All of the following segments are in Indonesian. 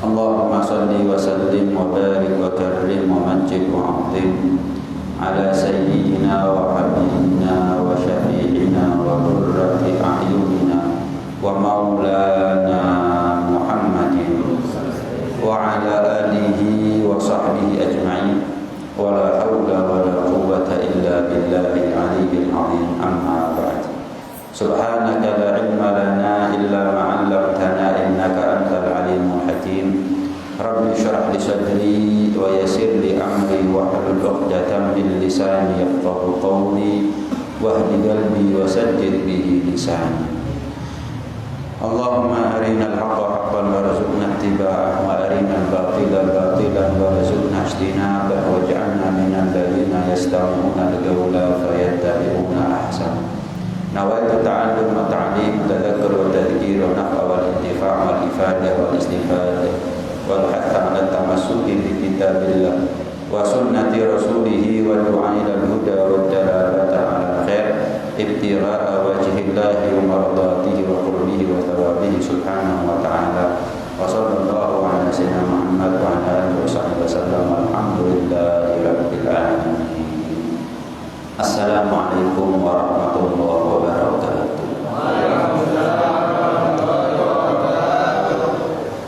Allahumma salli wa sallim wa barik wa karrim wa majid wa azim ala sayyidina wa habibina wa syafi'ina wa qurrati a'yunina wa maulana Muhammadin wa ala alihi wa sahbihi ajma'in wa la hawla wa la quwwata illa billahil aliyyil azim amma ba'd. Subhanaka la ilma lana illa ma 'allamtana innaka antal alimul hakim. Rabbi shrah li sadri wa yassir li amri wa hlul 'uqdatam min lisani yafqahu qawli wahdi qalbi wa saddid bihi lisani. Allahumma arinal haqqa haqqan warzuqna ittiba'ahu wa arinal batila batilan warzuqna ijtinabah waj'alna minal ladzina yastami'una al-qawla fayattabi'una ahsana. Nawaitu ta'allum wa ta'lim tadhakkur wa tadhkir wa naf'a wal intifa' wal ifadah wal istifadah wal hatta 'ala tamassuki bi kitabillah wa sunnati rasulih wa du'a ila al-huda wa dalalata 'ala al-khair ibtigha'a wajhillahi wa mardatihi wa qurbihi wa thawabihi subhanahu wa ta'ala wa sallallahu ala sayyidina Muhammad wa ala alihi wa sahbihi wasallam. Alhamdulillahi rabbil alamin. Assalamualaikum warahmatullahi wabarakatuh.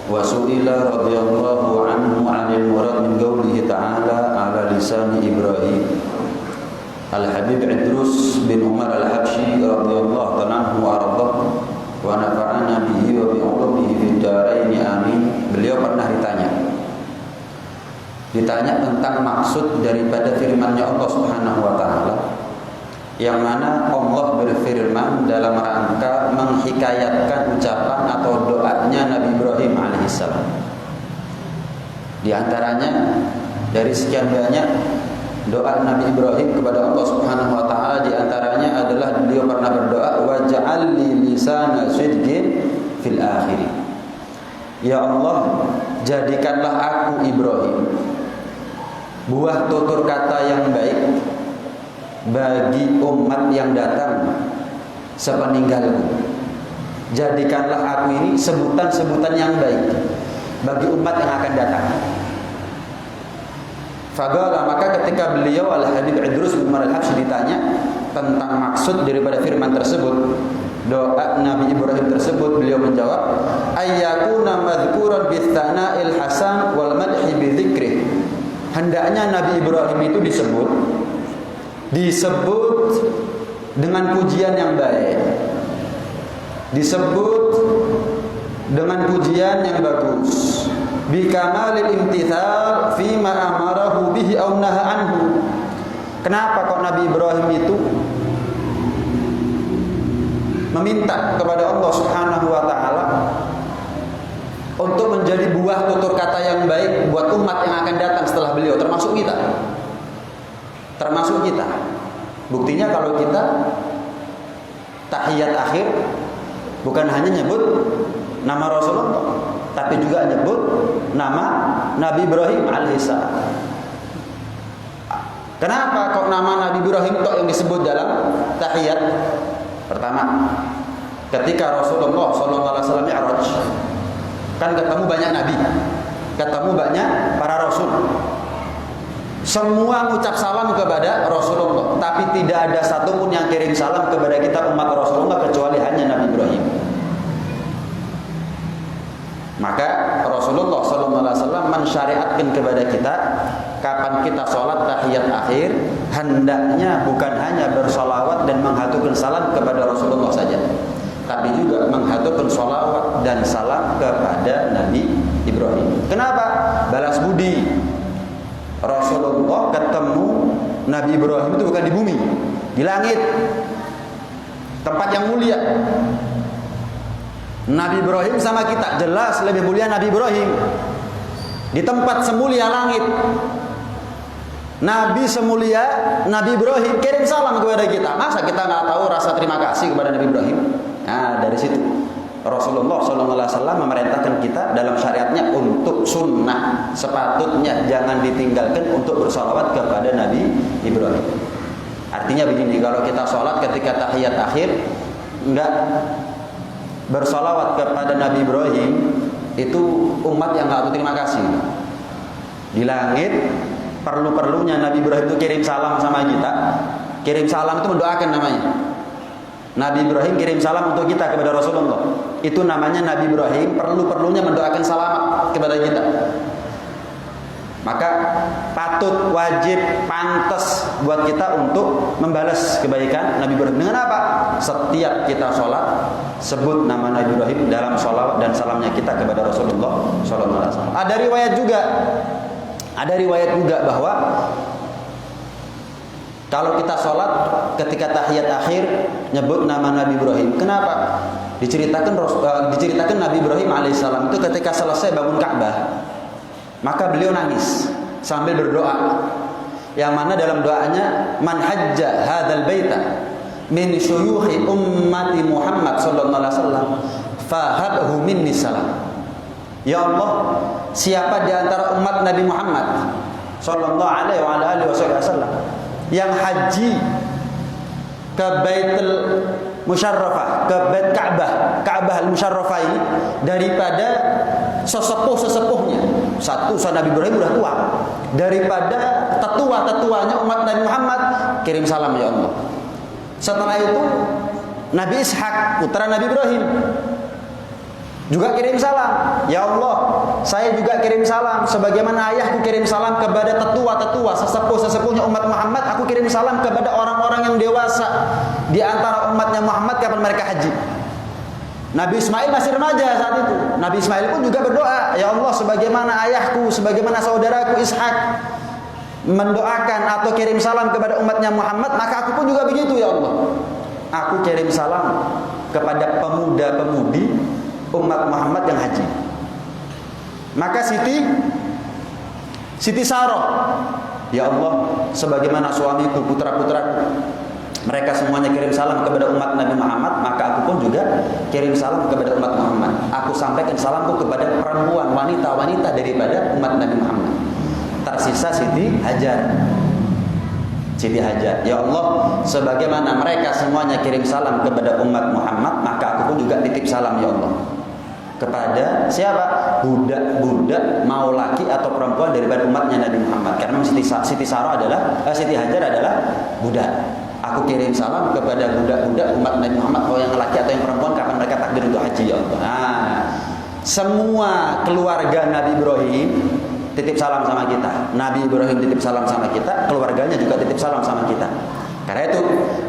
Wa su'ila radhiyallahu anhu 'anil murad min qawlihi ta'ala 'ala lisan Ibrahim. Al-Habib Idrus bin Umar Al-Habsyi radhiyallahu ta'ala anhu wa ardhah wa nafa'ana bihi wa bi 'ulumihi fid dharain amin. Beliau pernah ditanya tentang maksud daripada firman-Nya Allah Subhanahu wa taala, yang mana Allah berfirman dalam rangka menghikayatkan ucapan atau doanya Nabi Ibrahim alaihissalam. Di antaranya dari sekian banyak doa Nabi Ibrahim kepada Allah Subhanahu wa taala, di antaranya adalah beliau pernah berdoa, waj'al li lisana sidqin fil akhir. Ya Allah, jadikanlah aku Ibrahim buah tutur kata yang baik bagi umat yang datang sepeninggalku. Jadikanlah aku ini sebutan-sebutan yang baik bagi umat yang akan datang. Faqala, maka ketika beliau Al-Habib Idrus bin Umar Al-Habsyi ditanya tentang maksud daripada firman tersebut, doa Nabi Ibrahim tersebut, beliau menjawab, ayyakuna madhkuran bithana'il hasan wal madhi bi dzikrih. Hendaknya Nabi Ibrahim itu disebut dengan pujian yang baik, disebut dengan pujian yang bagus, bi kamalil imtithal fi ma amarahu bihi aw naha anhu. Kenapa kok Nabi Ibrahim itu meminta kepada Allah Subhanahu wa taala untuk menjadi buah tutur kata yang baik buat umat yang akan datang setelah beliau, termasuk kita. Buktinya kalau kita tahiyat akhir bukan hanya nyebut nama Rasulullah, tapi juga nyebut nama Nabi Ibrahim alaihissalam. Kenapa kok nama Nabi Ibrahim kok yang disebut dalam tahiyat? Pertama, ketika Rasulullah SAW Mi'raj, kan ketemu banyak nabi, ketemu banyak para rasul. Semua mengucap salam kepada Rasulullah, tapi tidak ada satupun yang kirim salam kepada kita umat Rasulullah kecuali hanya Nabi Ibrahim. Maka Rasulullah SAW mensyariatkan kepada kita, kapan kita sholat tahiyat akhir, hendaknya bukan hanya bersolawat dan menghaturkan salam kepada Rasulullah saja, tapi juga menghaturkan sholawat dan salam kepada Nabi Ibrahim. Kenapa? Balas budi. Rasulullah ketemu Nabi Ibrahim itu bukan di bumi, di langit, tempat yang mulia. Nabi Ibrahim sama kita jelas lebih mulia Nabi Ibrahim, di tempat semulia langit. Nabi semulia Nabi Ibrahim kirim salam kepada kita. Masa kita nggak tahu rasa terima kasih kepada Nabi Ibrahim? Nah, dari situ Rasulullah SAW memerintahkan kita dalam syariatnya untuk sunnah, sepatutnya jangan ditinggalkan untuk bersalawat kepada Nabi Ibrahim. Artinya begini, kalau kita sholat ketika tahiyat akhir enggak bersalawat kepada Nabi Ibrahim, Itu umat yang nggak terima kasih. Di langit perlu-perlunya Nabi Ibrahim itu kirim salam sama kita. Kirim salam itu mendoakan namanya. Nabi Ibrahim kirim salam untuk kita kepada Rasulullah. Itu namanya Nabi Ibrahim perlu-perlunya mendoakan selamat kepada kita. Maka patut, wajib, pantas buat kita untuk membalas kebaikan Nabi Ibrahim. Dengan apa? Setiap kita sholat, sebut nama Nabi Ibrahim dalam sholawat dan salamnya kita kepada Rasulullah SAW. Ada riwayat juga bahwa kalau kita sholat ketika tahiyat akhir nyebut nama Nabi Ibrahim. Kenapa? Diceritakan Nabi Ibrahim alaihissalam itu ketika selesai bangun Ka'bah, maka beliau nangis sambil berdoa. Yang mana dalam doanya, man hajja hadzal baita min syuyukhi ummati Muhammad sallallahu alaihi wasallam fahabhu minni salam. Ya Allah, siapa di antara umat Nabi Muhammad sallallahu alaihi wasallam yang haji ke Baitul Musyarrafah, ke Bait Ka'bah al-Musyarrafah ini, daripada sesepuh-sesepuhnya. Satu, Nabi Ibrahim udah tua. Daripada tetua-tetuanya umat Nabi Muhammad, kirim salam ya Allah. Setelah itu Nabi Ishak, putra Nabi Ibrahim, juga kirim salam. Ya Allah, saya juga kirim salam sebagaimana ayahku kirim salam kepada tetua-tetua, sesepuh-sesepuhnya umat Muhammad. Aku kirim salam kepada orang-orang yang dewasa di antara umatnya Muhammad kapan mereka haji. Nabi Ismail masih remaja saat itu. Nabi Ismail pun juga berdoa, ya Allah, sebagaimana ayahku, sebagaimana saudaraku Ishak mendoakan atau kirim salam kepada umatnya Muhammad, maka aku pun juga begitu ya Allah. Aku kirim salam kepada pemuda-pemudi umat Muhammad yang haji. Maka Siti Sarah, ya Allah, sebagaimana suamiku, putra-putraku, mereka semuanya kirim salam kepada umat Nabi Muhammad, maka aku pun juga kirim salam kepada umat Muhammad. Aku sampaikan salamku kepada perempuan, wanita-wanita daripada umat Nabi Muhammad. Tersisa Siti Hajar. Ya Allah, sebagaimana mereka semuanya kirim salam kepada umat Muhammad, maka aku pun juga titip salam ya Allah kepada siapa? Budak-budak mau laki atau perempuan daripada umatnya Nabi Muhammad. Karena Siti Hajar adalah budak. Aku kirim salam kepada budak-budak umat Nabi Muhammad, mau yang laki atau yang perempuan, kapan mereka takdir untuk haji ya Allah. Nah, semua keluarga Nabi Ibrahim titip salam sama kita. Nabi Ibrahim titip salam sama kita, keluarganya juga titip salam sama kita. Karena itu,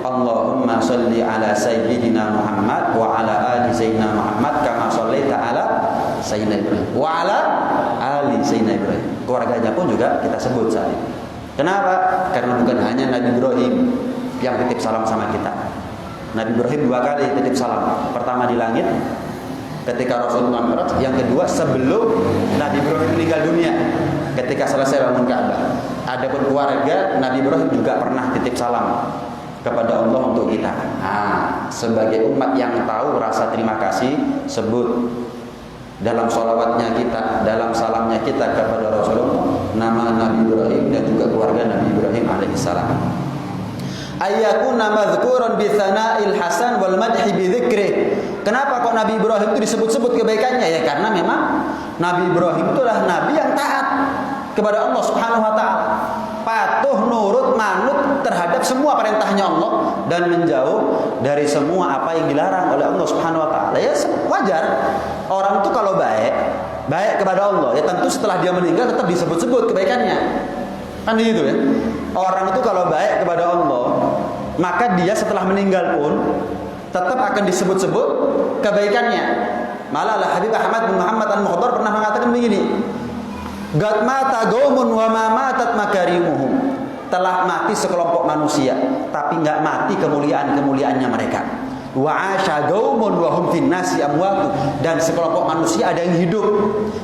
Allahumma sholli ala sayyidina Muhammad wa ala ali sayyidina Muhammad kama shallaita ala sayyidina Ibrahim wa ala ali sayyidina Ibrahim. Keluarganya pun juga kita sebut saat itu. Kenapa? Karena bukan hanya Nabi Ibrahim yang titip salam sama kita. Nabi Ibrahim 2 kali titip salam. Pertama di langit ketika Rasulullah Mi'raj, yang kedua sebelum Nabi Ibrahim meninggal dunia ketika selesai bangun Ka'bah. Adapun keluarga Nabi Ibrahim juga pernah titip salam kepada Allah untuk kita. Nah, sebagai umat yang tahu rasa terima kasih, sebut dalam sholawatnya kita, dalam salamnya kita kepada Rasulullah nama Nabi Ibrahim dan juga keluarga Nabi Ibrahim alaihissalam. Ayyakuna madhkuran bi tsana'il hasan wal madhi bi dzikrih. Kenapa kok Nabi Ibrahim itu disebut-sebut kebaikannya? Ya karena memang Nabi Ibrahim itu adalah nabi yang taat kepada Allah Subhanahu wa taala. Patuh, nurut, manut terhadap semua perintahnya Allah dan menjauh dari semua apa yang dilarang oleh Allah Subhanahu wa taala. Ya wajar. Orang itu kalau baik kepada Allah, ya tentu setelah dia meninggal tetap disebut-sebut kebaikannya. Kan gitu ya. Orang itu kalau baik kepada Allah, maka dia setelah meninggal pun tetap akan disebut-sebut kebaikannya. Malah Habib Ahmad bin Muhammad Al-Mukhdar pernah mengatakan begini, "Qad mata qaumun wa ma matat makarimuhum." Telah mati sekelompok manusia, tapi enggak mati kemuliaan-kemuliaannya mereka. Wa 'asha qaumun wa hum fin nasi amwat. Dan sekelompok manusia ada yang hidup,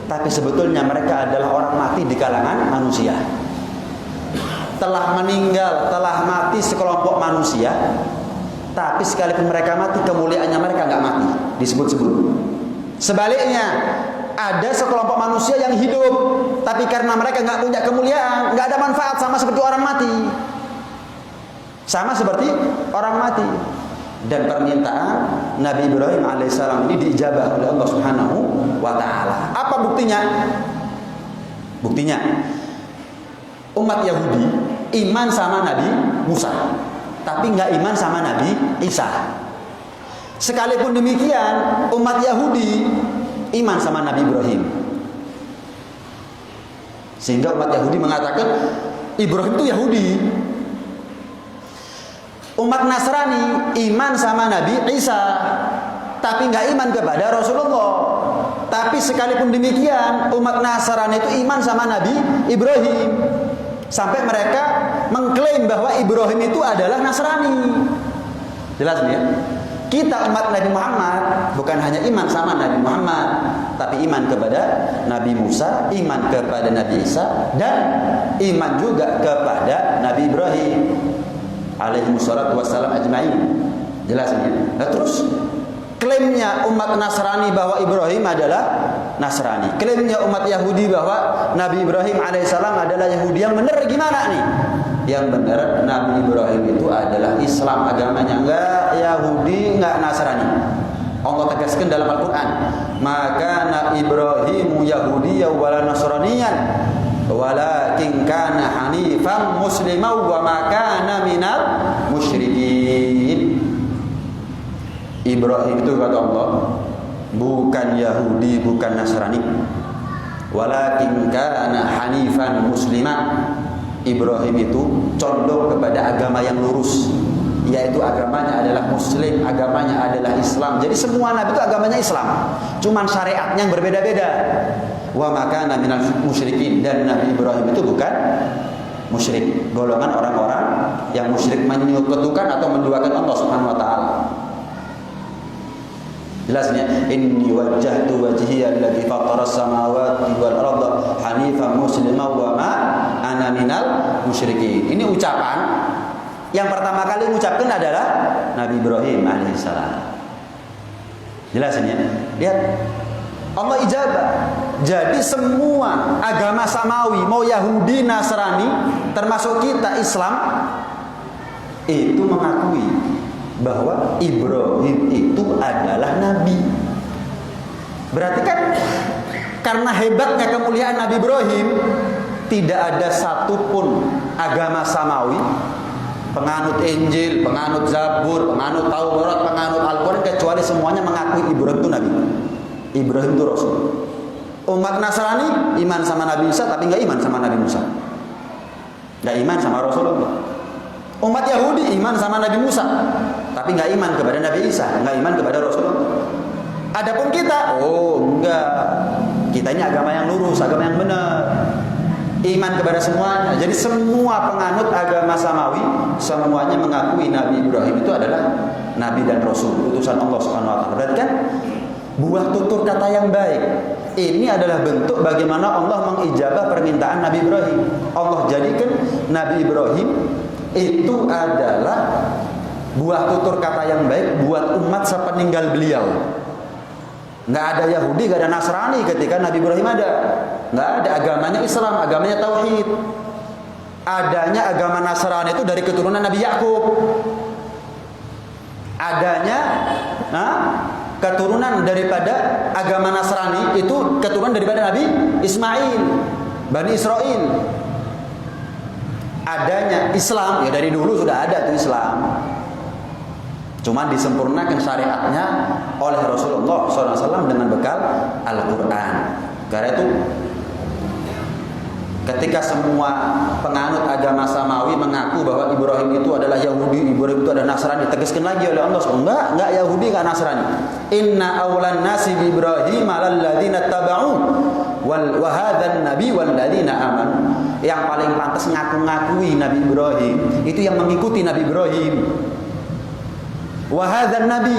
tapi sebetulnya mereka adalah orang mati di kalangan manusia. Telah meninggal, telah mati sekelompok manusia, tapi sekalipun mereka mati, kemuliaannya mereka enggak mati, disebut-sebut. Sebaliknya, ada sekelompok manusia yang hidup, tapi karena mereka enggak punya kemuliaan, enggak ada manfaat, sama seperti orang mati. Sama seperti orang mati. Dan permintaan Nabi Ibrahim alaihissalam ini diijabah oleh Allah Subhanahu wa taala. Apa buktinya? Buktinya umat Yahudi iman sama Nabi Musa, tapi nggak iman sama Nabi Isa. Sekalipun demikian, umat Yahudi iman sama Nabi Ibrahim. Sehingga umat Yahudi mengatakan Ibrahim itu Yahudi. Umat Nasrani iman sama Nabi Isa, tapi nggak iman kepada Rasulullah. Tapi sekalipun demikian, umat Nasrani itu iman sama Nabi Ibrahim. Sampai mereka mengklaim bahwa Ibrahim itu adalah Nasrani. Jelas ya? Kita umat Nabi Muhammad bukan hanya iman sama Nabi Muhammad, tapi iman kepada Nabi Musa, iman kepada Nabi Isa, dan iman juga kepada Nabi Ibrahim alaihi wassalatu wassalam ajma'in. Jelas ya? Nah, terus klaimnya umat Nasrani bahwa Ibrahim adalah Nasrani, klaimnya umat Yahudi bahwa Nabi Ibrahim alaihissalam adalah Yahudi. Yang benar gimana nih? Yang benar Nabi Ibrahim itu adalah Islam agamanya, enggak Yahudi, enggak Nasrani. Allah tegaskan dalam Al-Quran, maka Nabi Ibrahim Yahudiyya wala Nasraniyan walakin kana hanifan musliman wa ma kana minal musyrikin. Ibrahim itu kata Allah bukan Yahudi, bukan Nasrani, walakin kana hanifan musliman. Ibrahim itu condong kepada agama yang lurus, yaitu agamanya adalah Muslim, agamanya adalah Islam. Jadi semua nabi itu agamanya Islam, cuman syariatnya yang berbeda-beda. Wa makana minal musyrikin, dan Nabi Ibrahim itu bukan musyrik, golongan orang-orang yang musyrik menyekutukan atau menduakan Allah Subhanahu wa taala. Jelasnya, inni wajjahtu wajhiya alladzi fatara as-samawati wal arda hanifan musliman wa ma ana minal musyrikin. Ini ucapan yang pertama kali mengucapkan adalah Nabi Ibrahim alaihissalam. Jelasnya, lihat Allah ijabah. Jadi semua agama samawi, mau Yahudi, Nasrani, termasuk kita Islam, itu mengakui bahwa Ibrahim itu adalah Nabi. Berarti kan karena hebatnya kemuliaan Nabi Ibrahim, tidak ada satupun agama samawi, penganut Injil, penganut Zabur, penganut Taurat, penganut Al-Quran, kecuali semuanya mengakui Ibrahim itu Nabi, Ibrahim itu Rasul. Umat Nasrani iman sama Nabi Isa, tapi nggak iman sama Nabi Musa, nggak iman sama Rasulullah. Umat Yahudi iman sama Nabi Musa, tapi nggak iman kepada Nabi Isa, nggak iman kepada Rasulullah. Adapun kita, oh enggak, kita ini agama yang lurus, agama yang benar, iman kepada semuanya. Jadi semua penganut agama samawi semuanya mengakui Nabi Ibrahim itu adalah Nabi dan Rasul, utusan Allah Subhanahu wa taala. Berarti kan buah tutur kata yang baik. Ini adalah bentuk bagaimana Allah mengijabah permintaan Nabi Ibrahim. Allah jadikan Nabi Ibrahim itu adalah buah tutur kata yang baik buat umat sepeninggal beliau. Nggak ada Yahudi, nggak ada Nasrani ketika Nabi Ibrahim ada. Nggak ada, agamanya Islam, agamanya Tauhid. Adanya agama Nasrani itu dari keturunan Nabi Yakub. Adanya keturunan daripada agama Nasrani itu keturunan daripada Nabi Ismail, Bani Israel. Adanya Islam, ya dari dulu sudah ada tuh Islam, cuman disempurnakan syariatnya oleh Rasulullah SAW dengan bekal Al-Quran. Karena itu ketika semua penganut agama samawi mengaku bahwa Ibrahim itu adalah Yahudi, Ibrahim itu adalah Nasrani, ditegaskan lagi oleh Allah SWT, enggak Yahudi, enggak Nasrani. Inna awlan nasi bi Ibrahim alalladzina taba'u wa hadzan nabi wal ladzina amanu. Yang paling pantas ngaku-ngakui Nabi Ibrahim itu yang mengikuti Nabi Ibrahim. Wa hadzan nabi,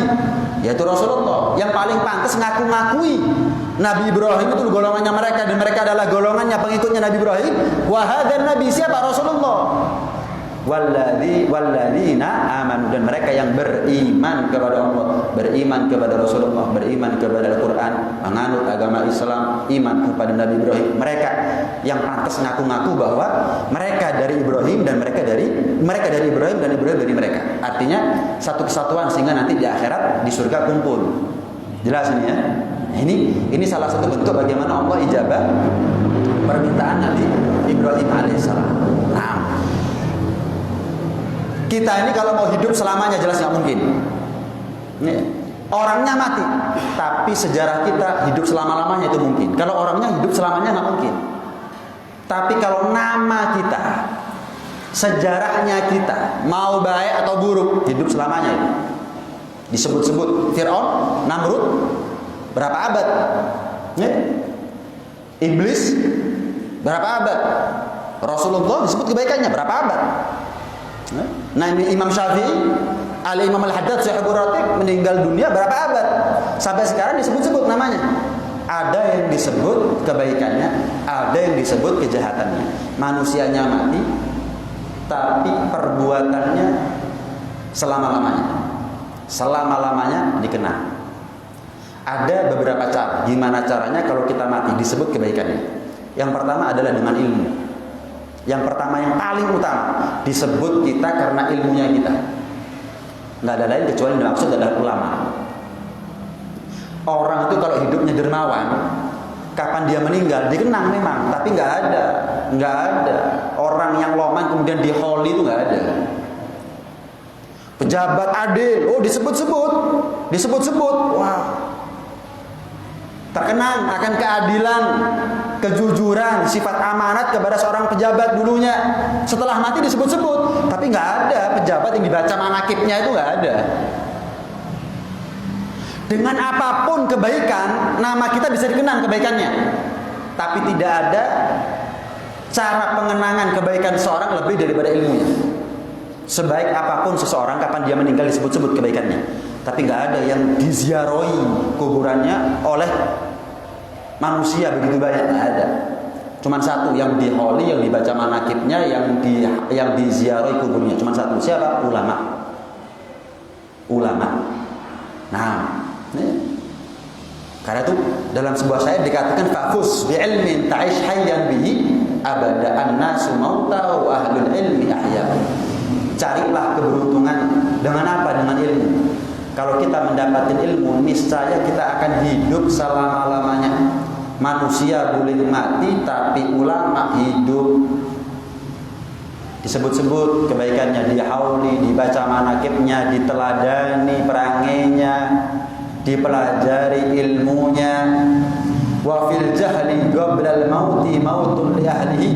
yaitu Rasulullah. Yang paling pantas ngaku-ngakui Nabi Ibrahim itu golongannya mereka, dan mereka adalah golongannya pengikutnya Nabi Ibrahim. Wa hadzan nabi, siapa? Rasulullah. walladzina amanu, dan mereka yang beriman kepada Allah, beriman kepada Rasulullah, beriman kepada Al-Qur'an, menganut agama Islam, iman kepada Nabi Ibrahim. Mereka yang pantas ngaku-ngaku bahwa mereka dari Ibrahim dan mereka dari Ibrahim dan Ibrahim dari mereka. Artinya satu kesatuan, sehingga nanti di akhirat di surga kumpul. Jelas ini ya. Ini salah satu bentuk bagaimana Allah ijabah permintaan Nabi Ibrahim alaihissalam. Nah, kita ini kalau mau hidup selamanya jelas nggak mungkin. Orangnya mati, tapi sejarah kita hidup selama-lamanya itu mungkin. Kalau orangnya hidup selamanya nggak mungkin. Tapi kalau nama kita, sejarahnya kita, mau baik atau buruk, hidup selamanya itu. Disebut-sebut Fir'aun, Namrud, berapa abad? Iblis, berapa abad? Rasulullah disebut kebaikannya, berapa abad? Nah, ini Imam Syafi'i, Ali Imam Al-Haddad, Syekh Ratib meninggal dunia berapa abad? Sampai sekarang disebut-sebut namanya. Ada yang disebut kebaikannya, ada yang disebut kejahatannya. Manusianya mati, tapi perbuatannya selama-lamanya. Selama-lamanya dikenal. Ada beberapa cara. Gimana caranya kalau kita mati disebut kebaikannya? Yang pertama adalah dengan ilmu. Yang pertama, yang paling utama, disebut kita karena ilmunya kita. Nggak ada lain kecuali yang dimaksud adalah ulama. Orang itu kalau hidupnya dermawan, kapan dia meninggal dikenang memang, tapi nggak ada orang yang loman kemudian diholi, itu nggak ada. Pejabat adil, disebut-sebut, wah, terkenang akan keadilan, kejujuran, sifat amanat kepada seorang pejabat dulunya. Setelah mati disebut-sebut, tapi nggak ada pejabat yang dibaca manakibnya, itu nggak ada. Dengan apapun kebaikan, nama kita bisa dikenang kebaikannya, tapi tidak ada cara pengenangan kebaikan seorang lebih daripada ilmunya. Sebaik apapun seseorang, kapan dia meninggal disebut-sebut kebaikannya, tapi nggak ada yang diziarahi kuburannya oleh manusia begitu banyak, nggak ada. Cuman satu yang diholi, yang dibaca manakibnya, yang diziarahi kuburnya, cuman satu. Siapa? Ulama. Nah, karena itu dalam sebuah syait dikatakan fa'fus bi'ilmin ta'ish hayyan bihi abada an-nasu mauta wa ahlul ilmi ahya. Carilah keberuntungan dengan apa? Dengan ilmu. Kalau kita mendapatkan ilmu, niscaya kita akan hidup selama-lamanya. Manusia boleh mati, tapi ulama hidup. Disebut-sebut kebaikannya, dihauli, dibaca manakibnya, diteladani perangainya, dipelajari ilmunya. Wa fil jahli qablal mauti mautun li ahlihi.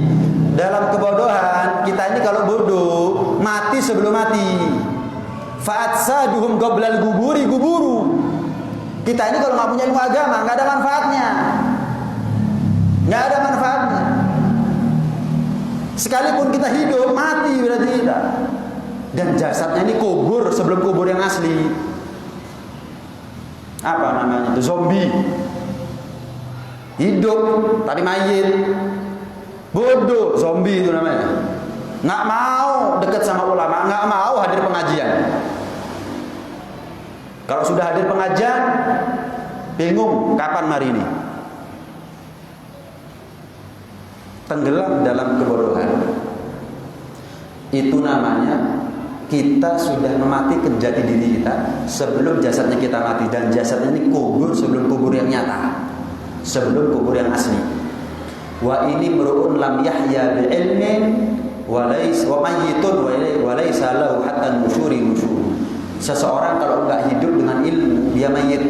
Dalam kebodohan, kita ini kalau bodoh, mati sebelum mati. Fa'atsaduhum qablal guburu. Kita ini kalau nggak punya ilmu agama, nggak ada manfaatnya. Sekalipun kita hidup, mati berarti tidak. Dan jasadnya ini kubur sebelum kubur yang asli. Apa namanya itu? Zombie. Hidup tapi mayit. Bodoh, zombie itu namanya. Nggak mau dekat sama ulama, nggak mau hadir pengajian. Kalau sudah hadir pengajian, bingung kapan hari ini. Tenggelam dalam kebodohan. Itu namanya kita sudah mematikan jati diri kita sebelum jasadnya kita mati. Dan jasadnya ini kubur sebelum kubur yang nyata, sebelum kubur yang asli. Wa ini mru'un lam yahya bi'ilmin wa mayyitun wa laysa lahu hatta nusyuri nusyur. Seseorang kalau enggak hidup dengan ilmu, dia mayit.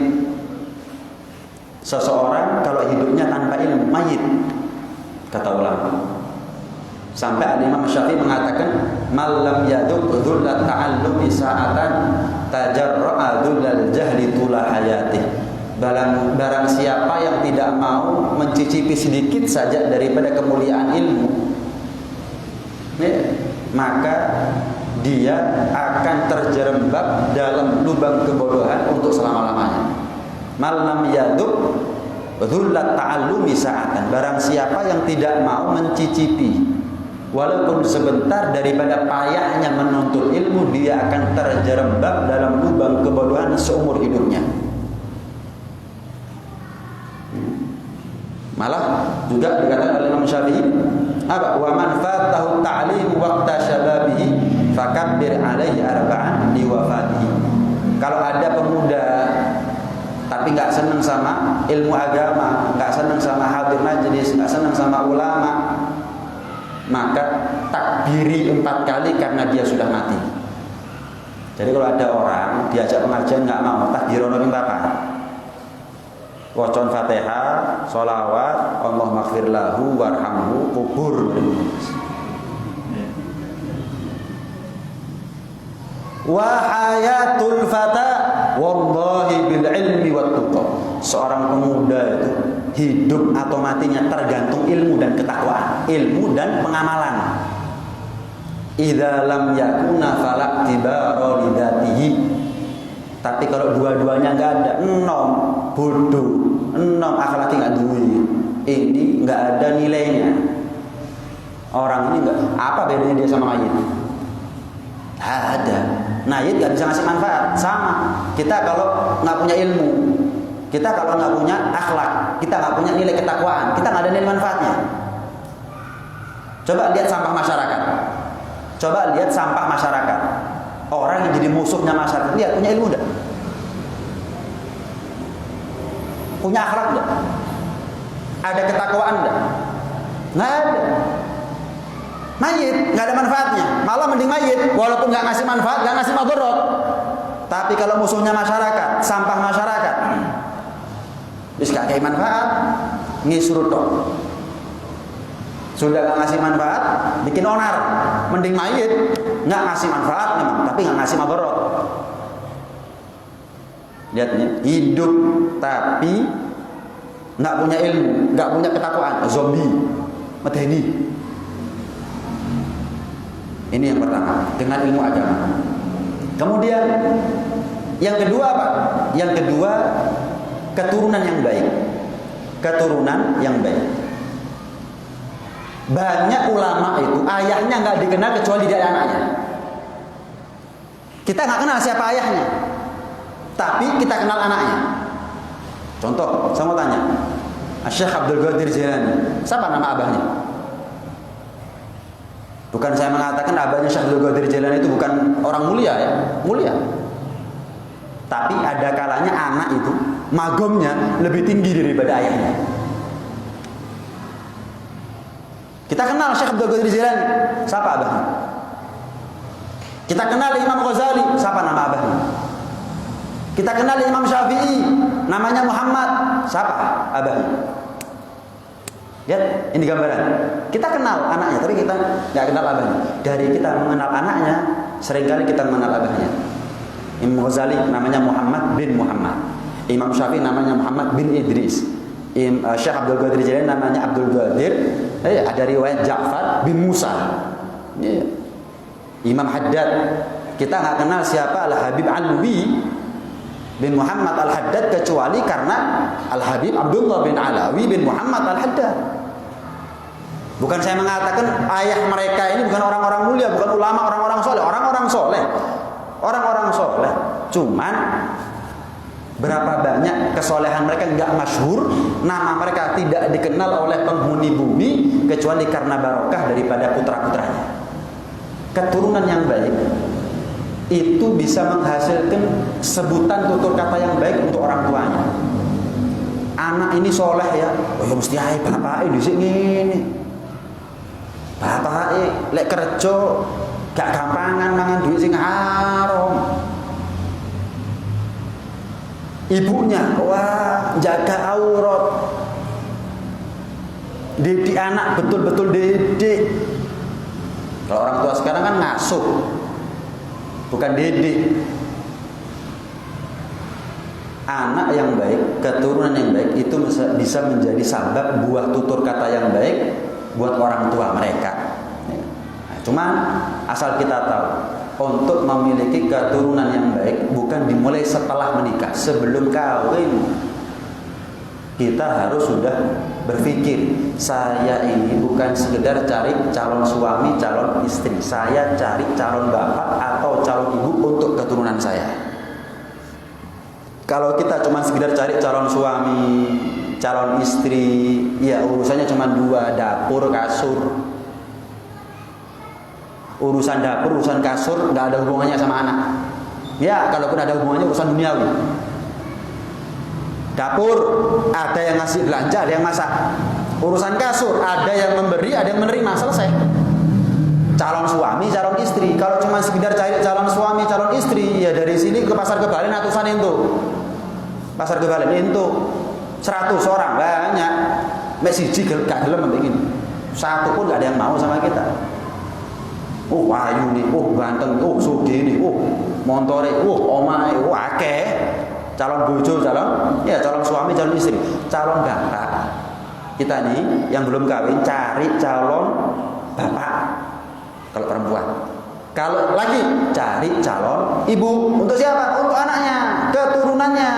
Seseorang kalau hidupnya tanpa ilmu, mayit, kata ulama. Sampai Imam Syafi'i mengatakan, "Malam yaduk dzullat ta'allumi sa'atan tajarra'a dzullal jahli tula hayatih." Barang siapa yang tidak mau mencicipi sedikit saja daripada kemuliaan ilmu, maka dia akan terjerembab dalam lubang kebodohan untuk selama-lamanya. Malam yaduk dzullat ta'allumi sa'atan. Barang siapa yang tidak mau mencicipi walaupun sebentar daripada payahnya menuntut ilmu, dia akan terjerembab dalam lubang kebodohan seumur hidupnya. Malah juga dikatakan oleh Imam Syafi'i, apa? Wa man fatahu ta'lim waqta syababihi fakabbir alaihi arba'an li wafatihi. Kalau ada pemuda tapi nggak senang sama ilmu agama, nggak senang sama hadir majlis, nggak senang sama ulama, maka takbiri 4 kali karena dia sudah mati. Jadi kalau ada orang diajak pengajian nggak mau, takbirono ping papat. Wacon Fatihah, sholawat, Allah maghfir lahu warhamhu, kubur. Wa hayatul fata wallahi bil ilmi wat tuqa. Seorang pemuda itu hidup atau matinya tergantung ilmu dan ketakwaan, ilmu dan pengamalan. Idza lam yakuna falaktibara lidatihi. Tapi kalau dua-duanya nggak ada, enom bodoh, enom akhlaknya nggak duit, ini nggak ada nilainya. Orang ini nggak, apa bedanya dia sama mayit? Ada. Mayit nggak bisa ngasih manfaat. Sama. Kita kalau nggak punya ilmu, kita kalau nggak punya akhlak, kita nggak punya nilai ketakwaan, kita nggak ada nilai manfaatnya. Coba lihat sampah masyarakat. Coba lihat sampah masyarakat. Orang yang jadi musuhnya masyarakat, lihat punya ilmu enggak? Punya akhlak enggak? Ada ketakwaan enggak? Nggak ada. Mayit nggak ada manfaatnya, malah mending mayit walaupun nggak ngasih manfaat, nggak ngasih madarat. Tapi kalau musuhnya masyarakat, sampah masyarakat, wis gak kayak manfaat, ngisru tok. Sudah nggak ngasih manfaat, bikin onar. Mending mayit nggak ngasih manfaat memang, tapi nggak ngasih madarat. Lihat nih, hidup tapi nggak punya ilmu, nggak punya ketakwaan, zombie, medeni. Ini yang pertama, dengan ilmu agama. Kemudian yang kedua apa? Yang kedua, keturunan yang baik. Keturunan yang baik. Banyak ulama itu ayahnya nggak dikenal kecuali dari anaknya. Kita nggak kenal siapa ayahnya, tapi kita kenal anaknya. Contoh, saya mau tanya, Syekh Abdul Qadir Jilani, siapa nama abahnya? Bukan saya mengatakan abahnya Syekh Abdul Qadir Jilani itu bukan orang mulia ya, mulia. Tapi ada kalanya anak itu magomnya lebih tinggi daripada ayahnya. Kita kenal Syekh Abdul Qadir Jilani, siapa abahnya? Kita kenal Imam Ghazali, siapa nama abahnya? Kita kenal Imam Syafi'i, namanya Muhammad, siapa abahnya? Lihat, ini gambaran. Kita kenal anaknya, tapi kita nggak kenal abahnya. Dari kita mengenal anaknya, seringkali kita mengenal abahnya. Imam Ghazali namanya Muhammad bin Muhammad. Imam Syafi'i namanya Muhammad bin Idris. Syekh Abdul Qadir Jilani namanya Abdul Qadir. Ada riwayat Ja'far bin Musa. Imam Haddad, kita nggak kenal siapa Al-Habib Alwi bin Muhammad Al-Haddad kecuali karena Al-Habib Abdullah bin Alawi bin Muhammad Al-Haddad. Bukan saya mengatakan ayah mereka ini bukan orang-orang mulia, bukan ulama, orang-orang soleh. Orang-orang soleh, orang-orang soleh. Cuman berapa banyak kesolehan mereka nggak masyhur, nama mereka tidak dikenal oleh penghuni bumi kecuali karena barokah daripada putra-putranya. Keturunan yang baik itu bisa menghasilkan sebutan tutur kata yang baik untuk orang tuanya. Anak ini soleh ya, oh ya mesti ae bapake dhisik ngene. Bapake lek kerja gak gampangan mangan duit sing haram. Ibunya wah jaga aurat, didik anak betul-betul didik. Kalau orang tua sekarang kan ngasuh, bukan didik. Anak yang baik, keturunan yang baik itu bisa menjadi sabab buah tutur kata yang baik buat orang tua mereka. Nah, cuman asal kita tahu, untuk memiliki keturunan yang baik bukan dimulai setelah menikah, sebelum kawin kita harus sudah berpikir, saya ini bukan sekedar cari calon suami, calon istri, saya cari calon bapak atau calon ibu untuk keturunan saya. Kalau kita cuma sekedar cari calon suami, calon istri, ya urusannya cuma dua, dapur, kasur. Urusan dapur, urusan kasur nggak ada hubungannya sama anak. Ya, kalaupun ada hubungannya urusan duniawi. Dapur ada yang ngasih belanja, ada yang masak. Urusan kasur ada yang memberi, ada yang menerima, selesai. Calon suami, calon istri. Kalau cuma sekedar cari calon suami, calon istri, ya dari sini ke pasar Kebalen atusan itu. Pasar Kebalen itu 100 orang banyak. Mek siji gak gelem begini. Satu pun gak ada yang mau sama kita. Oh wayu nih, oh ganteng, oh sugih nih, oh montore, oh omahe, oh akeh. Calon bojo, calon suami, calon istri, calon bapak. Kita nih yang belum kawin cari calon bapak kalau perempuan. Kalau lagi cari calon ibu. Untuk siapa? Untuk anaknya, keturunannya.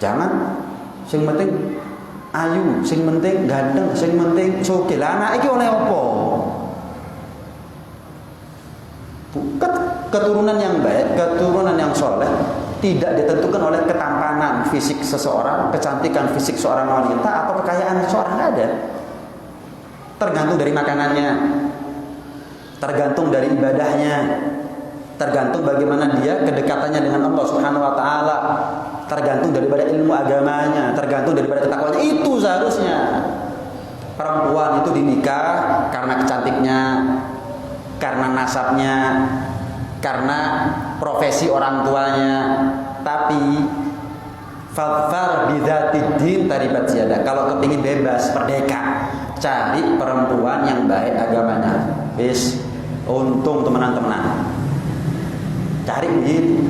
Jangan sing penting ayu, sing penting ganteng, sing penting sugih. Lah anak iki oleh apa? Keturunan yang baik, keturunan yang soleh tidak ditentukan oleh ketampanan fisik seseorang, kecantikan fisik seorang wanita, atau kekayaan seseorang. Ada. Tergantung dari makanannya, tergantung dari ibadahnya, tergantung bagaimana dia kedekatannya dengan Allah Subhanahu wa taala, tergantung daripada ilmu agamanya, tergantung daripada ketakwanya. Itu seharusnya perempuan itu dinikah karena kecantiknya, karena nasabnya, karena profesi orang tuanya. Tapi fadfar bidzatiddin taribat yadak. Kalau kepingin bebas, merdeka, cari perempuan yang baik agamanya. Wis, untung temenan-temenan. Cari begitu.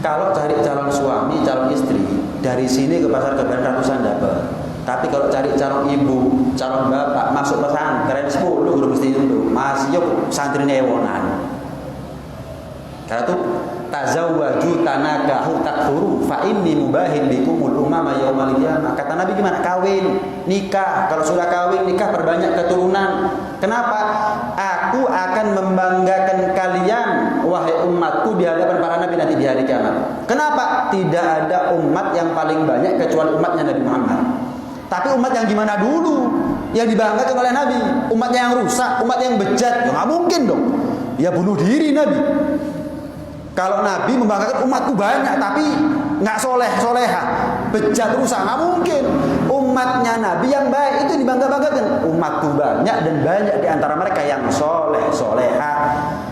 Kalau cari calon suami, calon istri, dari sini ke pasar Kebalen ratusan dapat. Tapi kalau cari calon ibu, calon bapak, masuk pesantren 10 udah mesti itu. Masih yuk santrinya ewonan. Karena itu tazawwaju tanakahu takfuru fa inni mubahin bikumul umama yaumal qiyamah. Kata Nabi gimana? Kawin, nikah. Kalau sudah kawin, nikah perbanyak keturunan. Kenapa? Aku akan membanggakan kalian wahai umatku di hadapan para nabi nanti di hari kiamat. Kenapa? Tidak ada umat yang paling banyak kecuali umatnya Nabi Muhammad. Tapi umat yang gimana dulu? Yang dibanggakan oleh Nabi, umatnya yang rusak, umat yang bejat. Ya nggak mungkin dong. Ya bunuh diri Nabi. Kalau Nabi membanggakan umatku banyak tapi nggak soleha, bejat, rusak, nggak mungkin. Umatnya Nabi yang baik itu dibangga-banggakan. Umatku banyak dan banyak di antara mereka yang soleha.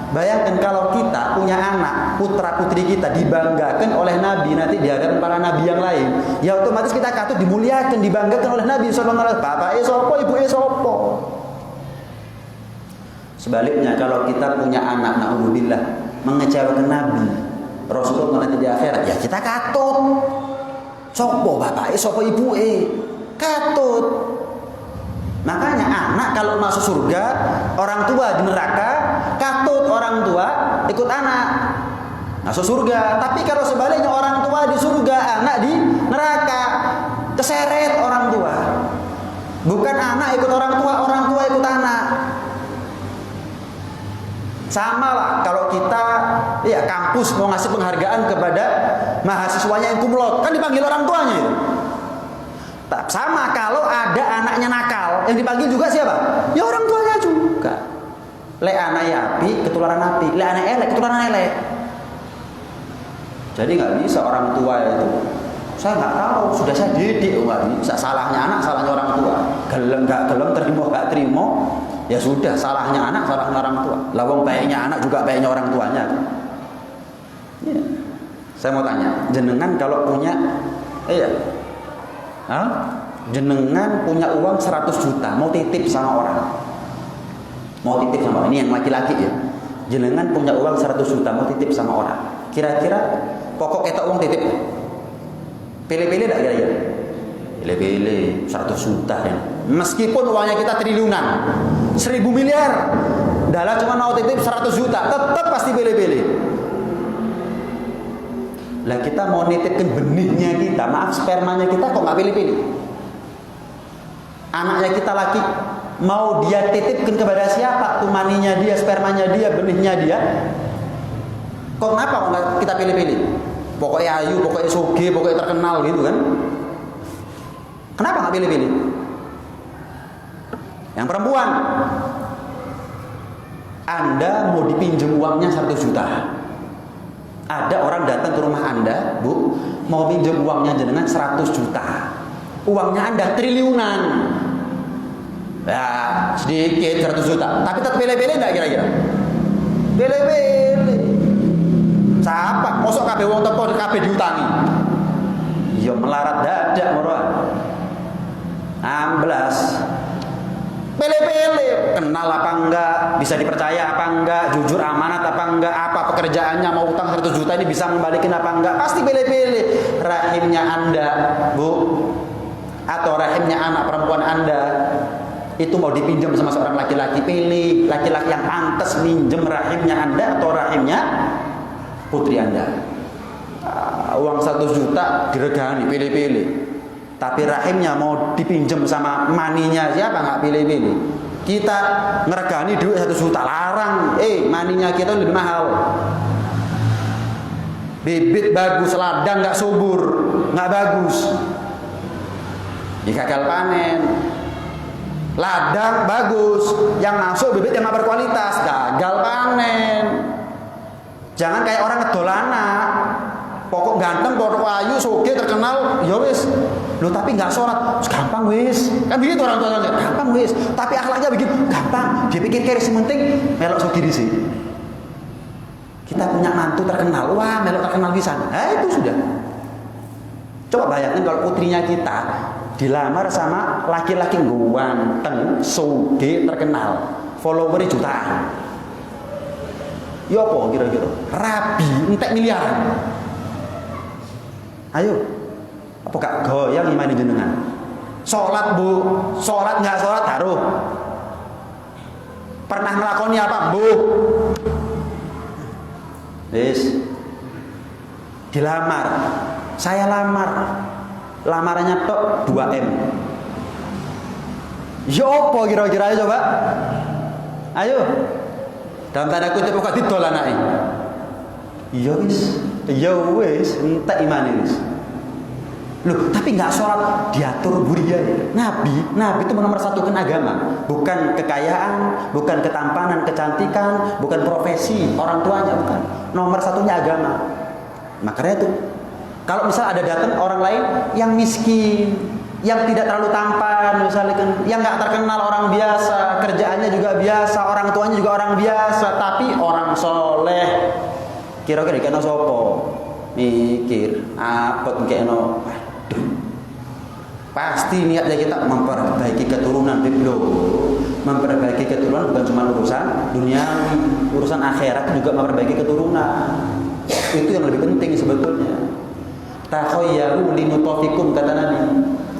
Bayangkan kalau kita punya anak, putra putri kita dibanggakan oleh Nabi nanti di hadapan para nabi yang lain, ya otomatis kita katut dimuliakan, dibanggakan oleh Nabi sallallahu alaihi wasallam. Bapak sopo, ibu sopo. Sebaliknya kalau kita punya anak, naudzubillah, mengecewakan Nabi, Rasulullah nanti di akhirat, ya kita katut. Sopo bapak, sopo ibu, katut. Makanya anak kalau masuk surga, orang tua di neraka, katut orang tua ikut anak masuk surga. Tapi kalau sebaliknya orang tua di surga, anak di neraka, keseret orang tua. Bukan anak ikut orang tua ikut anak. Sama lah kalau kita ya kampus mau ngasih penghargaan kepada mahasiswanya yang kumlot, kan dipanggil orang tuanya itu. Sama kalau ada anaknya nakal, yang dipanggil juga siapa? Ya orang tuanya juga. Le anaknya api, ketularan api. Le anak elek, ketularan elek. Jadi nggak bisa orang tua itu. Saya nggak tahu, sudah saya didik, nggak bisa. Salahnya anak, salahnya orang tua. Gelem nggak gelem, terima nggak terima, ya sudah. Salahnya anak, salahnya orang tua. Lawang baiknya anak juga baiknya orang tuanya. Ya. Saya mau tanya, jenengan kalau punya, jenengan punya uang 100 juta, mau titip sama orang. Mau titip sama orang, ini yang laki-laki ya. Jenengan punya uang 100 juta, mau titip sama orang. Kira-kira pokok kita uang titip. Pilih-pilih enggak kira-kira? Pilih-pilih 100 juta ya. Meskipun uangnya kita triliunan, 1000 miliar. Dalam cuma mau titip 100 juta, tetap pasti pilih-pilih. Lah kita mau nitipkan benihnya kita, maaf spermanya kita kok nggak pilih-pilih. Anaknya kita laki, mau dia titipkan kepada siapa? Tuh maninya dia, spermanya dia, benihnya dia. Kok kenapa nggak kita pilih-pilih? Pokoknya ayu, pokoknya soge, pokoknya terkenal gitu kan? Kenapa nggak pilih-pilih? Yang perempuan, Anda mau dipinjam uangnya 100 juta. Ada orang datang ke rumah Anda, Bu, mau pinjam uangnya jenengan 100 juta. Uangnya Anda triliunan. Ya, sedikit 100 juta. Tapi tetap pilih-pilih enggak kira-kira? Pilih-pilih. Siapa? Mosok kabeh wong teko kabeh diutangi. Ya melarat dadak moro. Amblas. Pilih-pilih, kenal apa enggak, bisa dipercaya apa enggak, jujur amanat apa enggak, apa pekerjaannya, mau utang 100 juta ini bisa membalikin apa enggak, pasti pilih-pilih. Rahimnya Anda, Bu, atau rahimnya anak perempuan Anda itu mau dipinjam sama seorang laki-laki, pilih laki-laki yang pantas minjem rahimnya Anda atau rahimnya putri Anda. Uang 100 juta diregani, pilih-pilih. Tapi rahimnya mau dipinjam sama maninya siapa, nggak pilih-pilih. Kita ngeregani duit 1 juta, larang. Maninya kita lebih mahal. Bibit bagus, ladang nggak subur, nggak bagus. Gagal panen. Ladang bagus, yang masuk bibit yang nggak berkualitas, gagal panen. Jangan kayak orang ngedolanak. Pokok ganteng, pokok ayu, soge, terkenal, ya wis. Loh tapi nggak sholat, gampang wis. Kan begitu orang tuanya, gampang wis. Tapi akhlaknya begitu, gampang. Dia pikir kiri sementing, melok soge di sini. Kita punya mantu terkenal, wah melok terkenal bisa. Itu sudah. Coba bayangin kalau putrinya kita dilamar sama laki-laki ganteng, soge, terkenal, followernya jutaan. Ya apa kira-kira? Rabi, entek miliaran. Ayo, apa gak goyang imani jenengan? Sholat Bu, sholat nggak sholat taruh. Pernah ngelakoni apa Bu? Wis, dilamar, saya lamar, lamarannya tok 2M. Ya apa kira-kira, ayo coba? Ayo, dalam tanda kutip kok didol anake. Ya wis, entek imane wis. Loh, tapi nggak sholat diatur buriya. Nabi itu menomorsatukan agama, bukan kekayaan, bukan ketampanan, kecantikan, bukan profesi orang tuanya, bukan. Nomor satunya agama. Makanya itu, kalau misal ada datang orang lain yang miskin, yang tidak terlalu tampan, misalnya yang nggak terkenal, orang biasa, kerjaannya juga biasa, orang tuanya juga orang biasa, tapi orang soleh. Kira-kira kena sopo mikir apa kena, aduh, pasti niatnya kita memperbaiki keturunan. Memperbaiki keturunan bukan cuma urusan dunia, urusan akhirat juga memperbaiki keturunan. Itu yang lebih penting sebetulnya. Takhayyaru linutofikum, kata Nabi.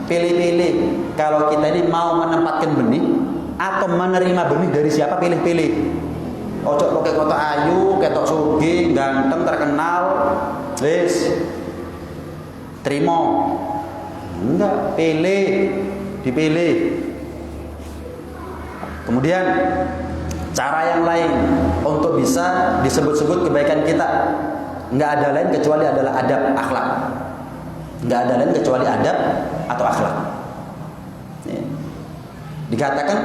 Pilih-pilih, kalau kita ini mau menempatkan benih atau menerima benih dari siapa, pilih-pilih. Ojo pakai kota ayu, ketok sugi, ganteng, terkenal, wis terima. Enggak, dipilih. Kemudian cara yang lain untuk bisa disebut-sebut kebaikan kita, enggak ada lain kecuali adalah adab akhlak. Enggak ada lain kecuali adab atau akhlak. Dikatakan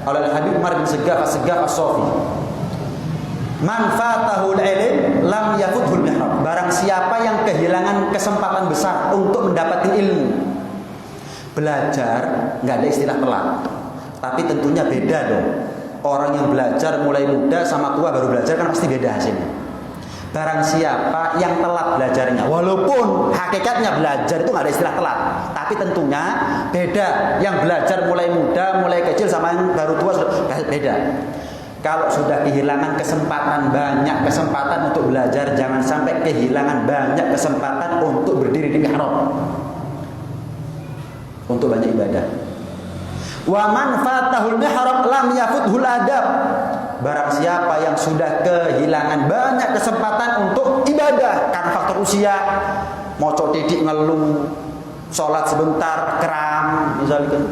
oleh Habib Umar bin Segaf as-Sofi, man fatahul ilm lam yafuthul mihrab. Barang siapa yang kehilangan kesempatan besar untuk mendapatkan ilmu. Belajar nggak ada istilah telat, tapi tentunya beda dong. Orang yang belajar mulai muda sama tua baru belajar kan pasti beda hasilnya. Barang siapa yang telat belajarnya, walaupun hakikatnya belajar itu nggak ada istilah telat, tapi tentunya beda. Yang belajar mulai muda, mulai kecil sama yang baru tua beda. Kalau sudah kehilangan kesempatan, banyak kesempatan untuk belajar, jangan sampai kehilangan banyak kesempatan untuk berdiri di mihrab, untuk banyak ibadah. Wa man fatahul mihrab lam yafuthul adab. barang siapa yang sudah kehilangan banyak kesempatan untuk ibadah karena faktor usia, mocok titik ngeluh, sholat sebentar kram misalnya,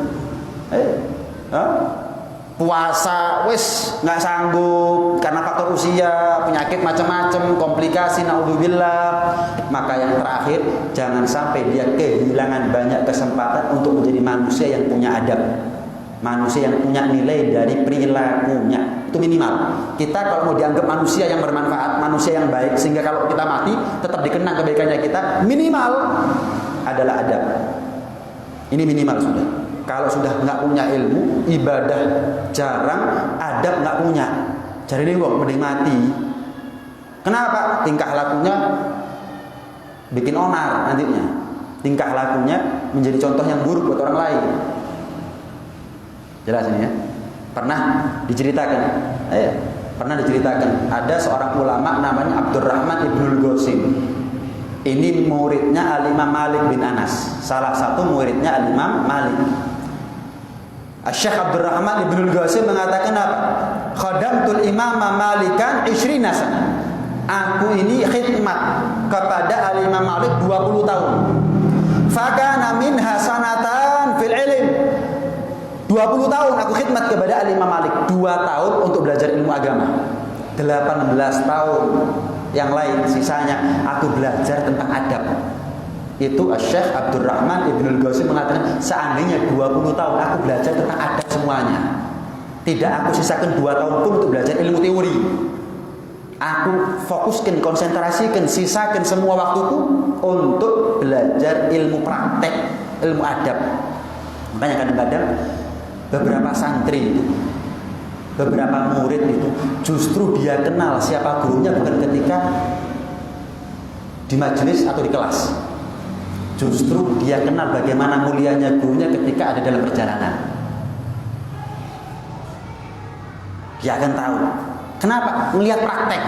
puasa wis nggak sanggup karena faktor usia, penyakit macam-macam, komplikasi, naudzubillah. Maka yang terakhir, jangan sampai dia kehilangan banyak kesempatan untuk menjadi manusia yang punya adab, manusia yang punya nilai dari perilakunya. Itu minimal. Kita kalau mau dianggap manusia yang bermanfaat, manusia yang baik, sehingga kalau kita mati tetap dikenang kebaikannya kita, minimal adalah adab. Ini minimal sudah. Kalau sudah nggak punya ilmu, ibadah jarang, adab nggak punya, jadi ini kok mending mati. Kenapa? Tingkah lakunya bikin onar nantinya. Tingkah lakunya menjadi contoh yang buruk buat orang lain. Jelas ini ya. Pernah diceritakan, ada seorang ulama namanya Abdurrahman Ibnul Qasim. Ini muridnya Al-Imam Malik bin Anas. Salah satu muridnya Al-Imam Malik. Syekh Abdurrahman Ibnul Qasim mengatakan apa? Khadamtul imama Malikan 20 sana. Aku ini khidmat kepada Al-Imam Malik 20 tahun. Fakana minha sanatan fil ilm. 20 tahun aku khidmat kepada Al-Imam Malik. 2 tahun untuk belajar ilmu agama. 18 tahun yang lain sisanya aku belajar tentang adab. Itu Syekh Abdurrahman Ibnul Qasim mengatakan, seandainya 20 tahun aku belajar tentang adab semuanya, tidak aku sisakan 2 tahun pun untuk belajar ilmu teori. Aku fokuskan, konsentrasikan, sisakan semua waktuku untuk belajar ilmu praktek, ilmu adab. Makanya kadang-kadang beberapa santri itu, beberapa murid itu justru dia kenal siapa gurunya bukan ketika di majelis atau di kelas. Justru dia kenal bagaimana mulianya gurunya ketika ada dalam perjalanan. Dia akan tahu. Kenapa? Melihat praktek.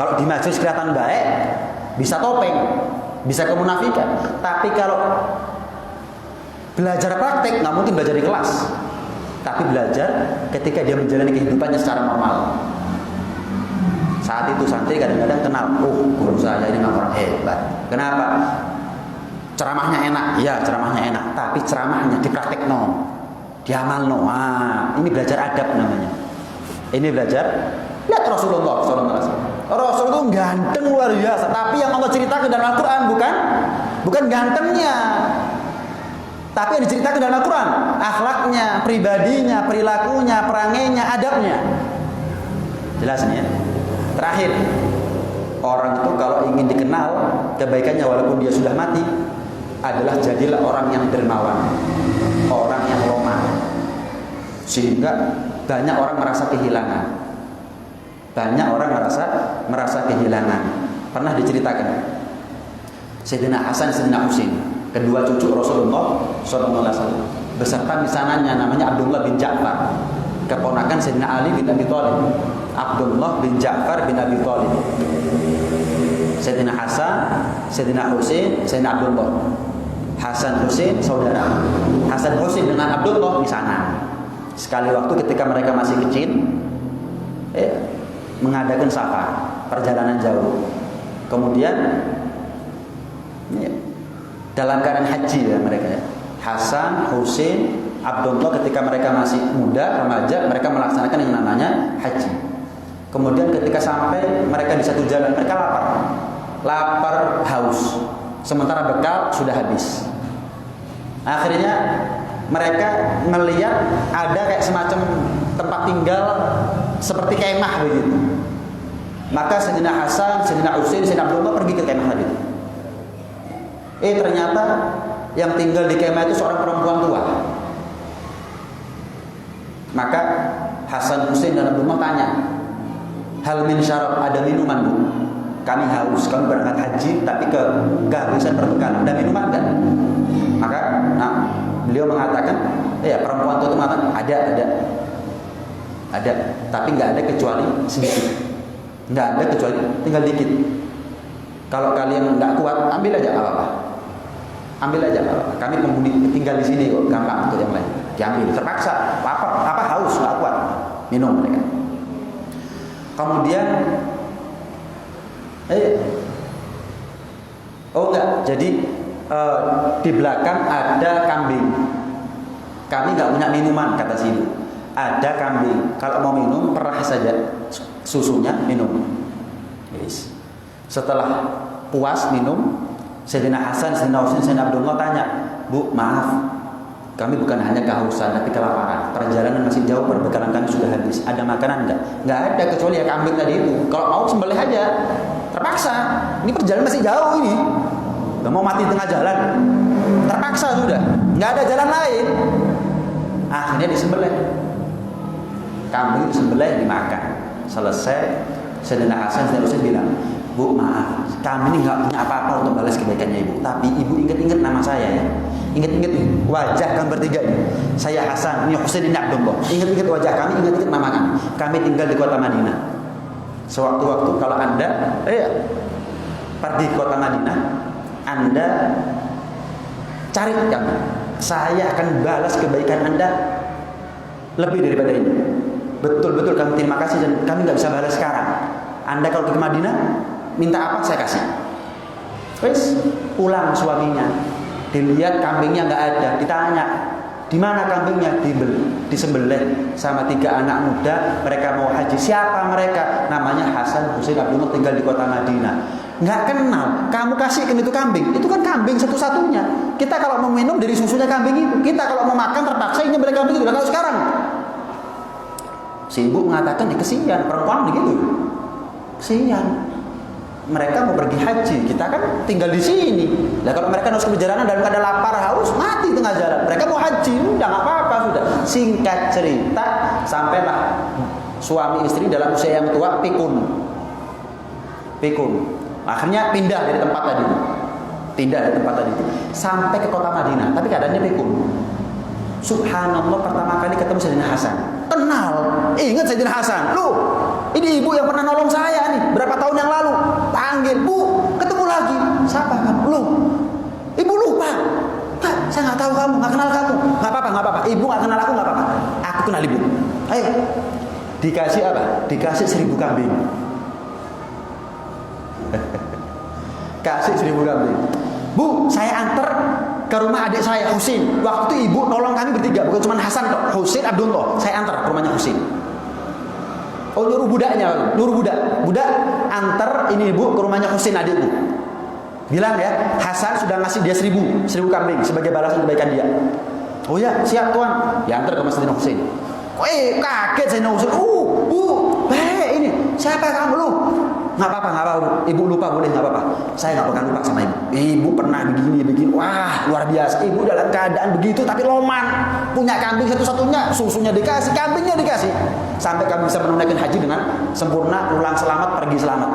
Kalau di majelis kelihatan baik, bisa topeng, bisa kemunafikan. Tapi kalau belajar praktek, nggak mungkin belajar di kelas. Tapi belajar ketika dia menjalani kehidupannya secara normal. Saat itu santri kadang-kadang kenal, guru saya ini memang orang hebat. Kenapa? Ceramahnya enak, ya ceramahnya enak, tapi ceramahnya dipraktekno, diamalno. Ini belajar adab namanya. Ini belajar. Lihat Rasulullah SAW. Rasul itu ganteng luar biasa, tapi yang Allah ceritakan dalam Al-Quran bukan gantengnya, tapi yang diceritakan dalam Al-Quran akhlaknya, pribadinya, perilakunya, perangainya, adabnya. Jelas nih ya. Terakhir, orang itu kalau ingin dikenal kebaikannya walaupun dia sudah mati adalah jadilah orang yang dermawan, orang yang lomah, sehingga banyak orang merasa kehilangan. Banyak orang merasa kehilangan. Pernah diceritakan Sayyidina Hasan, Sayyidina Husain, kedua cucu Rasulullah SAW, beserta misanannya namanya Abdullah bin Ja'far, keponakan Sayyidina Ali bin Abi Thalib. Abdullah bin Ja'far bin Abi Thalib. Sayyidina Hasan, Sayyidina Husain, Sayyidina Abdullah. Hasan Husain saudara. Hasan Husain dengan Abdullah di sana. Sekali waktu ketika mereka masih kecil, mengadakan safar, perjalanan jauh. Kemudian dalam keadaan haji ya mereka ya. Hasan, Husain, Abdullah ketika mereka masih muda, remaja, mereka melaksanakan yang namanya haji. Kemudian ketika sampai mereka di satu jalan, mereka lapar, haus. Sementara bekal sudah habis. Akhirnya mereka melihat ada kayak semacam tempat tinggal seperti kemah begitu. Maka Sayyidina Hasan, Sayyidina Husain, Sayyidina Abdullah pergi ke kemah tadi. Ternyata yang tinggal di kemah itu seorang perempuan tua. Maka Hasan, Husain dan Abdullah tanya, hal min syarab, ada minuman bu? Kami haus, kami berangkat haji tapi kehabisan perbekalan. Ada minuman kan? Maka beliau mengatakan, perempuan itu mengatakan ada, tapi nggak ada kecuali sedikit, nggak ada kecuali tinggal dikit. Kalau kalian nggak kuat, ambil aja apa-apa, Kami penghuni tinggal di sini kok, gampang untuk yang lain. Diambil, terpaksa, apa haus nggak kuat, minum mereka. Kemudian oh enggak, jadi di belakang ada kambing. Kami nggak punya minuman, kata si ibu. Ada kambing. Kalau mau minum, perah saja susunya, minum. Yes. Setelah puas minum, Sayyidina Hasan, Sayyidina Husain, Sayyidina Abdullah tanya, Bu, maaf, kami bukan hanya kehausan tapi kelaparan. Perjalanan masih jauh, perbekalan kami sudah habis. Ada makanan enggak? Enggak ada, kecuali ya kambing tadi itu. Kalau mau sembelih aja. Terpaksa. Ini perjalanan masih jauh ini. Gak mau mati tengah jalan. Terpaksa sudah. Enggak ada jalan lain. Akhirnya disembelih. Kambing disembelih, dimakan. Selesai, Sayyidina Hasan, Sayyidina Husain bilang, Bu, maaf, kami ini nggak punya apa-apa untuk balas kebaikannya ibu. Tapi ibu ingat-ingat nama saya ya. Ingat-ingat wajah kami bertiga ini. Saya Hasan, ini Husain, ini Abdullah. Ingat-ingat wajah kami, ingat-ingat nama kami. Kami tinggal di kota Madinah. Sewaktu-waktu kalau Anda pergi ke kota Madinah, Anda cari kami. Saya akan balas kebaikan Anda lebih daripada ini. Betul-betul kami terima kasih dan kami nggak bisa balas sekarang. Anda kalau ke Madinah, minta apa saya kasih. Terus pulang suaminya, dilihat kambingnya nggak ada, ditanya di mana kambingnya, disembelih sama 3 anak muda, mereka mau haji. Siapa mereka? Namanya Hasan, Husain, Abdullah, tinggal di kota Madinah. Nggak kenal, kamu kasihkan itu kambing. Itu kan kambing satu-satunya. Kita kalau mau minum dari susunya kambing itu, kita kalau mau makan terpaksa ini beli kambing itu. Kalau sekarang si ibu mengatakan, kesian perempuan begitu. Kesian. Mereka mau pergi haji, kita kan tinggal di sini. Nah kalau mereka harus ke perjalanan dalam keadaan lapar, haus, mati tengah jalan. Mereka mau haji, udah nggak apa-apa sudah. Singkat cerita, sampailah suami istri dalam usia yang tua pikun. Akhirnya pindah dari tempat tadi. Sampai ke kota Madinah, tapi keadaannya pikun. Subhanallah, pertama kali ketemu Sayyidina Hasan. Kenal, ingat Sayyidina Hasan. Loh, ini ibu yang pernah nolong saya nih berapa tahun yang lalu. Panggil, Bu, ketemu lagi. Siapa kamu? Loh, ibu lupa. Pak, saya nggak tahu kamu, nggak kenal kamu. Nggak apa-apa. Ibu nggak kenal aku, nggak apa-apa. Aku kenal ibu. Ayo, dikasih apa? Dikasih 1000 kambing. Kasih 1000 kambing. Bu, saya antar ke rumah adik saya Husain. Waktu itu ibu nolong kami bertiga, bukan cuma Hasan kok, Husain, Abdullah. Saya antar ke rumahnya Husain. Oh, nyuruh budak antar ini ibu ke rumahnya Husain adikku. Bilang ya, Hasan sudah ngasih dia 1000 kambing sebagai balasan kebaikan dia. Oh ya, siap tuan. Diantar ke Masjidina Husain. Kaget Sayyidina Husain. Bu, ini siapa kamu lu? Nggak apa-apa. Ibu lupa boleh, nggak apa-apa. Saya nggak bakal lupa sama ibu. Ibu pernah begini. Wah, luar biasa. Ibu dalam keadaan begitu tapi loman. Punya kambing satu-satunya, susunya dikasih, kambingnya dikasih. Sampai kami bisa menunaikan haji dengan sempurna, pulang selamat, pergi selamat.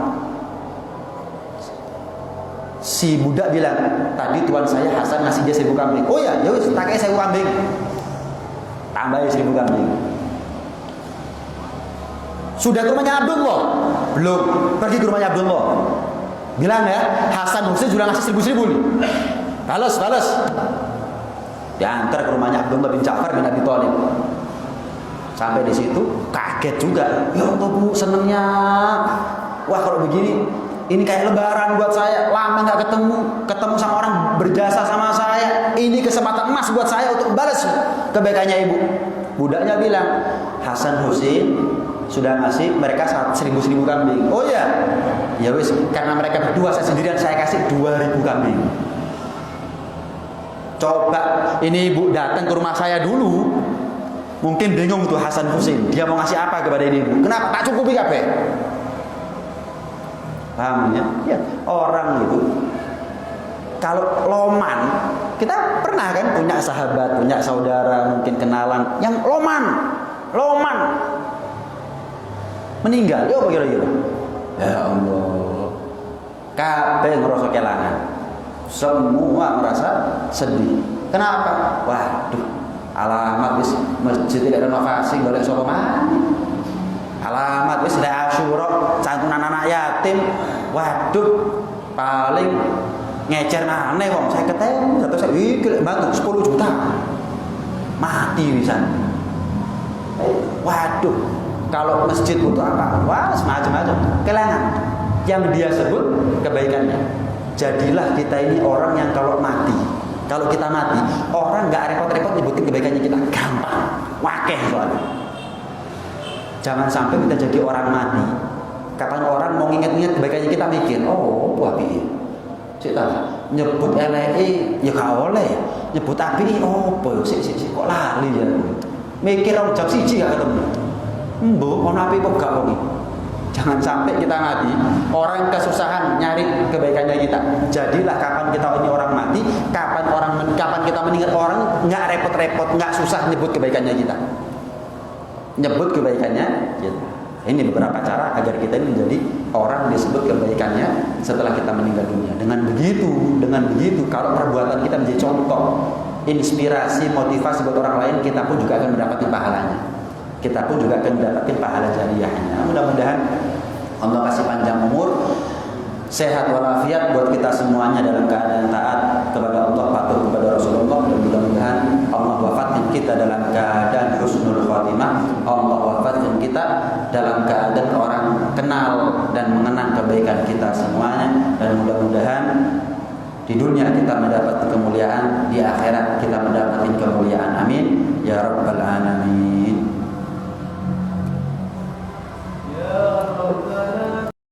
Si budak bilang, tadi tuan saya Hasan ngasih dia 1000 kambing. Oh ya wis, tak kayak 1000 kambing. Tambahin 1000 kambing. Sudah ke rumahnya Abdullah? Belum. Pergi ke rumahnya Abdullah. Bilang ya, Hasan Husain sudah ngasih 1000 nih. Balas. Diantar ke rumahnya Abdullah bin Ja'far bin Abi Thalib. Sampai di situ kaget juga. Ya Allah Bu, senengnya. Wah kalau begini, ini kayak lebaran buat saya. Lama nggak ketemu sama orang berjasa sama saya. Ini kesempatan emas buat saya untuk balas kebaikannya ibu. Budaknya bilang, Hasan Husain sudah ngasih mereka 1000 kambing. Oh ya wis, karena mereka berdua, saya sendirian, saya kasih 2000 kambing. Coba ini ibu datang ke rumah saya dulu, mungkin bingung tuh Hasan Husain, dia mau ngasih apa kepada ini ibu. Kenapa tak cukupi kabeh? Paham ya? Ya, orang itu kalau loman, kita pernah kan punya sahabat, punya saudara, mungkin kenalan yang loman meninggal, ya apa kira-kira? Ya Allah, kabeh ngerasa kelangan, semua merasa sedih. Kenapa? Waduh, alamat wis masjid tidak renovasi, golek sapa maneh. Alamat wis lek Asyura, santunan anak yatim. Waduh, paling ngecer aneh wong. Saya ketemu satu saya iki bantu 10 juta. Mati wisan. Waduh, Kalau masjid butuh apa? Wah, semacam-macam. Kelangan. Yang dia sebut kebaikannya. Jadilah kita ini orang yang kalau kita mati, orang nggak repot-repot nyebutin kebaikannya kita, gampang, wakeh soalnya. Jangan sampai kita jadi orang mati. Kapan orang mau nginget-nginget kebaikannya kita mikir, oh, api. Cita nyebut LE ya gak oleh. Nyebut api, oh, sik kok lali ya. Mikir orang jam 1 gak ketemu. Mbok ono api kok gak wengi. Jangan sampai kita mati, orang kesusahan nyari kebaikannya kita. Jadilah kapan kita ini orang mati, kapan kita meninggal, orang nggak repot-repot, nggak susah nyebut kebaikannya kita. Nyebut kebaikannya kita. Ini beberapa cara agar kita ini menjadi orang disebut kebaikannya setelah kita meninggal dunia. Dengan begitu, kalau perbuatan kita menjadi contoh, inspirasi, motivasi buat orang lain, kita pun juga akan mendapatkan pahalanya. Kita pun juga akan mendapatkan pahala jariahnya. Mudah-mudahan Allah kasih panjang umur, sehat walafiat buat kita semuanya dalam keadaan taat kepada Allah, patuh kepada Rasulullah, dan mudah-mudahan Allah wafatkan kita dalam keadaan husnul khatimah. Allah wafatkan kita dalam keadaan orang kenal dan mengenang kebaikan kita semuanya, dan mudah-mudahan di dunia kita mendapat kemuliaan, di akhirat kita mendapatkan kemuliaan. Amin ya rabbal alamin.